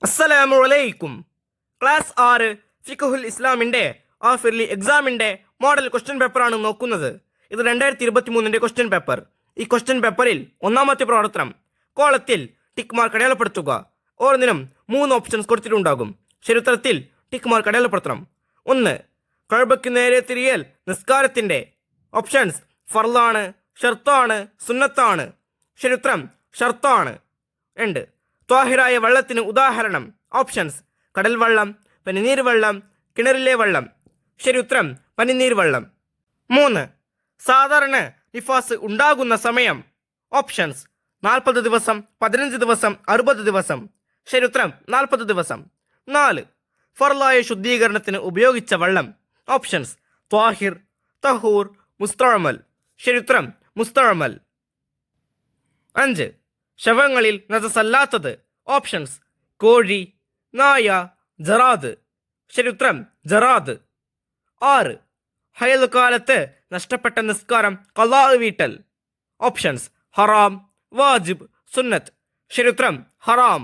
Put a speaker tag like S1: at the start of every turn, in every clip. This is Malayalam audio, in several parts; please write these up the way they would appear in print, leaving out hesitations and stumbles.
S1: അസ്സലാമു അലൈക്കും. ക്ലാസ് 6 ഫിഖ്ഹുൽ ഇസ്ലാമിൻ്റെ ആഫിർലി എക്സാമിൻ്റെ മോഡൽ ക്വസ്റ്റ്യൻ പേപ്പറാണ് നോക്കുന്നത്. ഇത് 2023 ക്വസ്റ്റ്യൻ പേപ്പർ. ഈ ക്വസ്റ്റ്യൻ പേപ്പറിൽ ഒന്നാമത്തെ പ്രവർത്തനം കോളത്തിൽ ടിക്ക് മാർക്ക് അടയാളപ്പെടുത്തുക. ഓരോന്നിനും 3 ഓപ്ഷൻസ് കൊടുത്തിട്ടുണ്ടാകും. ശരിയുത്തരത്തിൽ ടിക്ക് മാർക്ക് അടയാളപ്പെടുത്തണം. 1. കഅബയ്ക്ക് നേരെ തിരിയൽ നിസ്കാരത്തിൻ്റെ. ഓപ്ഷൻസ് ഫർളാണ്, ഷർത്താണ്, സുന്നത്താണ്. ശരിയുത്തരം ഷർത്താണ്. 2. ത്വാഹിറായ വെള്ളത്തിന് ഉദാഹരണം. ഓപ്ഷൻസ് കടൽ വെള്ളം, പനിനീർ വെള്ളം, കിണറിലെ വെള്ളം. ശരിയുത്തരം പനിനീർ വെള്ളം. 3. സാധാരണ നിഫാസ് ഉണ്ടാകുന്ന സമയം. ഓപ്ഷൻസ് 40 ദിവസം, 15 ദിവസം, 60 ദിവസം. ശരിയുത്തരം 40 ദിവസം. 4. ഫർളായ ശുദ്ധീകരണത്തിന് ഉപയോഗിച്ച വെള്ളം. ഓപ്ഷൻസ് ത്വാഹിർ, തഹൂർ, മുസ്തഅമൽ. ശരിയുത്തരം മുസ്തഅമൽ. 5. ശവങ്ങളിൽ നജസല്ലാത്തത്. ഓപ്ഷൻസ് കോഴി, നായ, ജറാദ്. ശരിയുത്തരം ജറാദ്. 6. ഹൈദ് കാലത്ത് നഷ്ടപ്പെട്ട നിസ്കാരം ഖളാ വീട്ടൽ. ഓപ്ഷൻസ് ഹറാം, വാജിബ്, സുന്നത്ത്. ശരിയുത്തരം ഹറാം.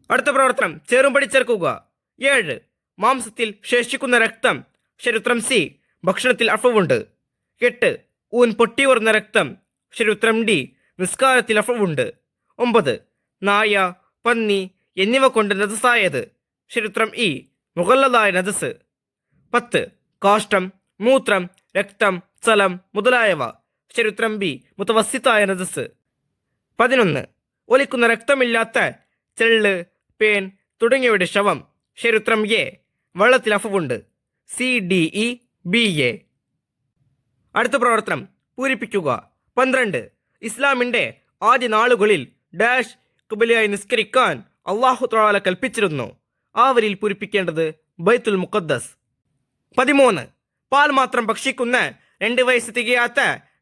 S1: അടുത്ത പ്രവർത്തനം ചേരുംപടി ചേർക്കുക. 7. മാംസത്തിൽ ശേഷിക്കുന്ന രക്തം. ശരിയുത്തരം സി. ഭക്ഷണത്തിൽ അഫവുണ്ട്. 8. ഊൻ പൊട്ടിയുറന്ന രക്തം. ശരിയുത്തരം ഡി. നിസ്കാരത്തിൽ അഫവുണ്ട്. 9. നായ, പന്നി എന്നിവ കൊണ്ട് നജസായത്. ശരിയുത്തരം ഇ. മുഗല്ലദായ നജസ്. 10. കാഷ്ടം, മൂത്രം, രക്തം, ചലം മുതലായവ. ശരിയുത്തരം ബി. മുതവസ്സിത്തായ നജസ്. 11. ഒലിക്കുന്ന രക്തമില്ലാത്ത ചെള്ള്, പേൻ തുടങ്ങിയവയുടെ ശവം. ശരിയുത്തരം എ. വെള്ളത്തിൽ അഫവുണ്ട്. C, D, E, B, A. അടുത്ത പ്രവർത്തനം പൂരിപ്പിക്കുക. 12. ഇസ്ലാമിൻ്റെ ആദ്യ നാളുകളിൽ ഡാഷ് ഖിബലയായി നിസ്കരിക്കാൻ അല്ലാഹു തആല കൽപ്പിച്ചിരുന്നു. ആ വരിയിൽ പൂരിപ്പിക്കേണ്ടത് ബൈത്തുൽ മുഖദ്ദസ്. 13. പാൽ മാത്രം ഭക്ഷിക്കുന്ന 2 വയസ്സ് തികയാത്ത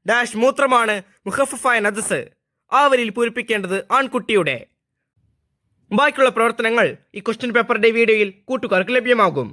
S1: ഡാഷ് മൂത്രമാണ് മുഖഫഫായ നജസ്. ആ വരിയിൽ പൂരിപ്പിക്കേണ്ടത് ആൺകുട്ടിയുടെ. ബാക്കിയുള്ള പ്രവർത്തനങ്ങൾ ഈ ക്വസ്റ്റ്യൻ പേപ്പറിന്റെ വീഡിയോയിൽ കൂട്ടുകാർക്ക് ലഭ്യമാകും.